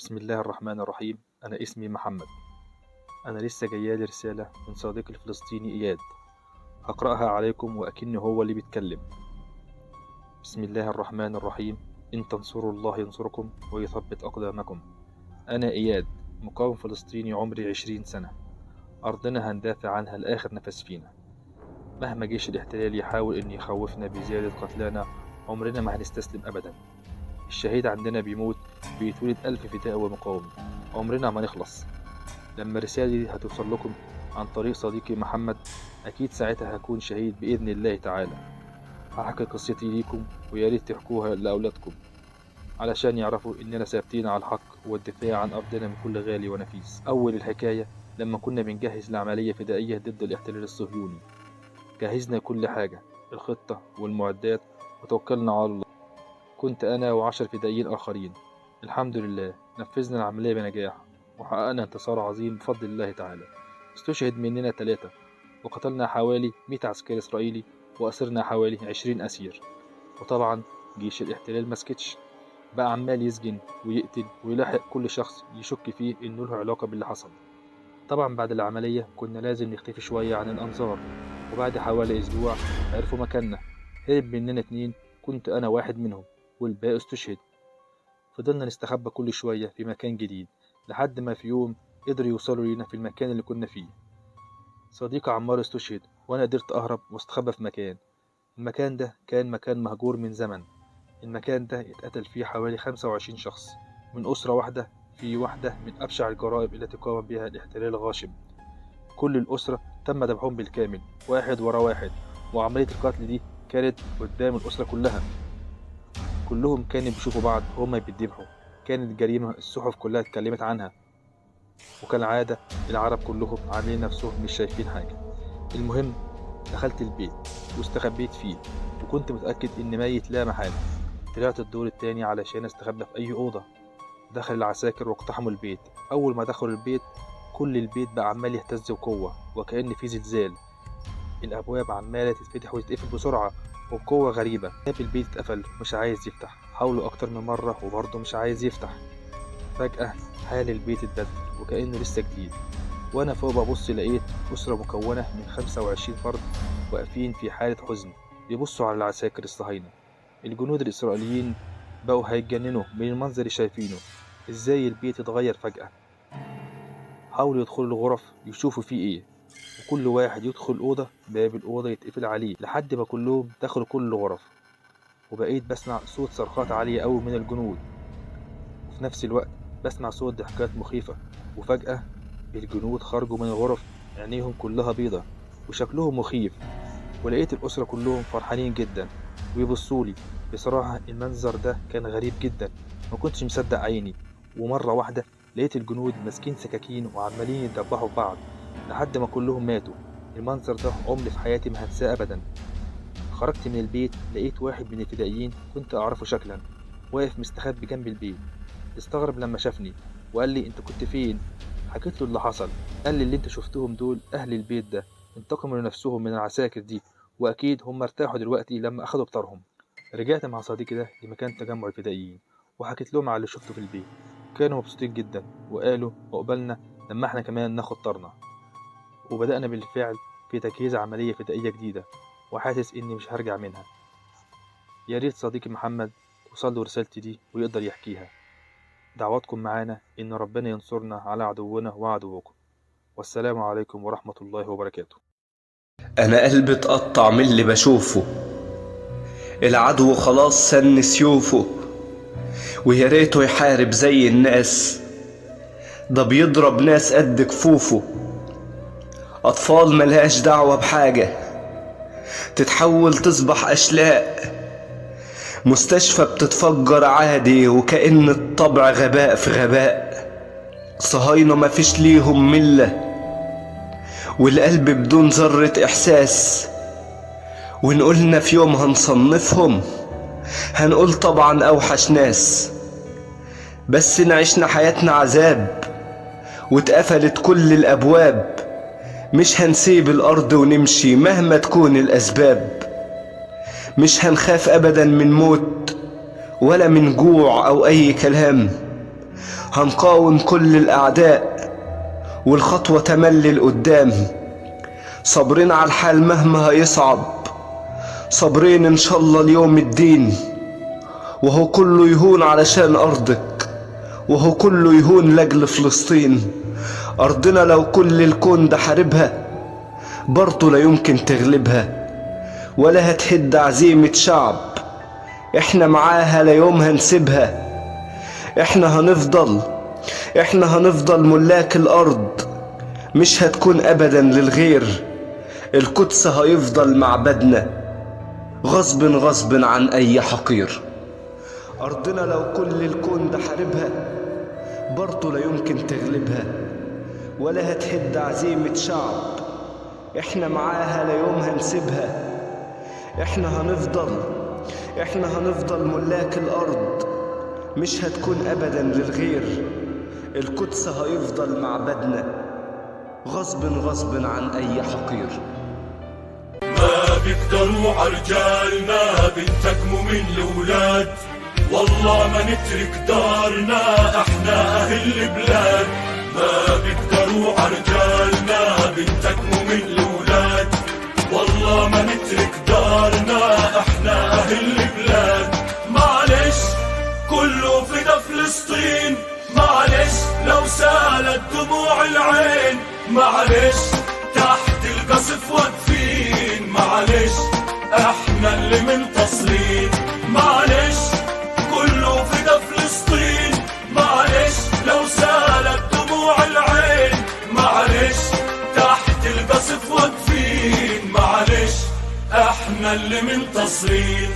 بسم الله الرحمن الرحيم. أنا اسمي محمد. أنا لسه جايالي رسالة من صديقي الفلسطيني إياد، هقرأها عليكم وأكن هو اللي بيتكلم. بسم الله الرحمن الرحيم. إن تنصروا الله ينصركم ويثبت أقدامكم. أنا إياد، مقاوم فلسطيني، عمري 20 سنة. أرضنا هندافع عنها لآخر نفس فينا. مهما جيش الاحتلال يحاول إن يخوفنا بزيادة قتلانا، عمرنا ما هنستسلم أبدا. الشهيد عندنا بيموت بيتولد 1000 فداء ومقاوم. عمرنا ما نخلص. لما رسالتي هتوصل لكم عن طريق صديقي محمد، أكيد ساعتها هكون شهيد بإذن الله تعالى. هحكي قصتي ليكم وياريت تحكوها لأولادكم علشان يعرفوا إننا ثابتين على الحق والدفاع عن أرضنا من كل غالي ونفيس. أول الحكاية لما كنا بنجهز لعملية فدائية ضد الاحتلال الصهيوني. جهزنا كل حاجة، الخطة والمعدات، وتوكلنا على الله. كنت أنا و10 فدائيين آخرين. الحمد لله نفذنا العملية بنجاح وحققنا انتصار عظيم بفضل الله تعالى. استشهد مننا 3 وقتلنا حوالي 100 عسكري إسرائيلي وأسرنا حوالي 20 أسير. وطبعا جيش الاحتلال مسكتش، بقى عمال يسجن ويقتل ويلاحق كل شخص يشك فيه إنه له علاقة باللي حصل. طبعا بعد العملية كنا لازم نختفي شوية عن الأنظار، وبعد حوالي أسبوع عرفوا مكاننا. هرب مننا 2، كنت أنا واحد منهم والباقي استشهد. فضلنا نستخبى كل شوية في مكان جديد لحد ما في يوم قدروا يوصلوا لينا في المكان اللي كنا فيه. صديقي عمار استشهد وأنا قدرت أهرب واستخبى في مكان. المكان ده كان مكان مهجور من زمن. المكان ده اتقتل فيه حوالي 25 شخص من أسرة واحدة في واحدة من أبشع الجرائم التي قام بها الاحتلال الغاشم. كل الأسرة تم ذبحهم بالكامل واحد ورا واحد، وعملية القتل دي كانت قدام الأسرة كلها. كلهم كانوا بيشوفوا بعض وهما بيتذبحوا. كانت جريمة الصحف كلها اتكلمت عنها، وكالعادة العرب كلهم عاملين نفسهم مش شايفين حاجة. المهم دخلت البيت واستخبيت فيه، وكنت متأكد إن ميت لا محالة. طلعت الدور التاني علشان استخبى في أي أوضة. دخل العساكر واقتحموا البيت. أول ما دخلوا البيت كل البيت بقى عمال يهتز بقوة وكأن في زلزال. الأبواب عمالة تتفتح وتتقفل بسرعة وبقوة غريبة. باب البيت اتقفل مش عايز يفتح. حاولوا أكتر من مرة وبرضه مش عايز يفتح. فجأة حال البيت اتبدل وكأنه لسه جديد. وأنا فوق ببص لقيت أسرة مكونة من 25 فرد واقفين في حالة حزن بيبصوا على العساكر الصهاينة. الجنود الإسرائيليين بقوا هيتجننوا من المنظر اللي شايفينه. إزاي البيت اتغير فجأة. حاولوا يدخلوا الغرف يشوفوا فيه إيه، وكل واحد يدخل أوضة باب الأوضة يتقفل عليه لحد ما كلهم دخلوا كل الغرف. وبقيت بسمع صوت صرخات عالية أوي من الجنود، وفي نفس الوقت بسمع صوت ضحكات مخيفة. وفجأة الجنود خرجوا من الغرف عينيهم كلها بيضة وشكلهم مخيف. ولقيت الأسرة كلهم فرحانين جدا ويبصولي. بصراحة المنظر ده كان غريب جدا، ما كنتش مصدق عيني. ومرة واحدة لقيت الجنود ماسكين سكاكين وعمالين يدبحوا في بعض لحد ما كلهم ماتوا. المنظر ده عمري في حياتي ما هنساه أبدا. خرجت من البيت لقيت واحد من الفدائيين كنت أعرفه شكلا واقف مستخبي جنب البيت. استغرب لما شافني وقال لي انت كنت فين؟ حكيت له اللي حصل. قال لي اللي انت شفتهم دول اهل البيت ده انتقموا لنفسهم من العساكر دي، واكيد هم ارتاحوا دلوقتي لما اخدوا بطارهم. رجعت مع صديقي ده لمكان تجمع الفدائيين وحكيت لهم على اللي شفته في البيت. كانوا مبسوطين جدا وقالوا عقبالنا لما احنا كمان ناخد طارنا. وبدأنا بالفعل في تجهيز عملية فدائية جديدة، وحاسس اني مش هرجع منها. يا ريت صديقي محمد توصل له رسالتي دي ويقدر يحكيها. دعواتكم معانا إن ربنا ينصرنا على عدونا وعدوكم. والسلام عليكم ورحمة الله وبركاته. أنا قلبي اتقطع من اللي بشوفه. العدو خلاص سن سيوفه، ويا ريته يحارب زي الناس. ده بيضرب ناس قد كفوفه. أطفال ملهاش دعوة بحاجة تتحول تصبح أشلاء. مستشفى بتتفجر عادي وكأن الطبع غباء في غباء. صهاينة مفيش ليهم ملة والقلب بدون ذرة إحساس. ونقولنا في يوم هنصنفهم هنقول طبعا أوحش ناس. بس نعيشنا حياتنا عذاب واتقفلت كل الأبواب. مش هنسيب الأرض ونمشي مهما تكون الأسباب. مش هنخاف أبدا من موت ولا من جوع أو أي كلام. هنقاوم كل الأعداء والخطوة تملي لقدام، صابرين على الحال مهما هيصعب، صابرين إن شاء الله ليوم الدين. وهو كله يهون علشان أرضك، وهو كله يهون لأجل فلسطين. أرضنا لو كل الكون ده حاربها برضه لا يمكن تغلبها، ولا هتهد عزيمة شعب احنا معاها لا يوم هنسيبها. احنا هنفضل ملاك الأرض، مش هتكون أبدا للغير. القدس هيفضل معبدنا غصب عن أي حقير. أرضنا لو كل الكون ده حاربها برضه لا يمكن تغلبها، ولا هتهد عزيمة شعب احنا معاها لا يوم هنسيبها. احنا هنفضل ملاك الأرض، مش هتكون أبدا للغير. القدس هيفضل معبدنا غصب عن أي حقير. ما بيقدروا عرجالنا بنتقموا من الولاد، والله ما نترك دارنا احنا اهل البلاد. ما بيقدروا عرجالنا بنتقموا من الولاد، والله ما نترك دارنا احنا اهل البلاد. معلش كله فدا فلسطين، معلش لو سالت دموع العين، معلش تحت القصف واقفين، معلش احنا اللي منتصرين. معلش كله فدا فلسطين، معلش لو سالت دموع العين، معلش تحت القصف واقفين، معلش احنا اللي منتصرين.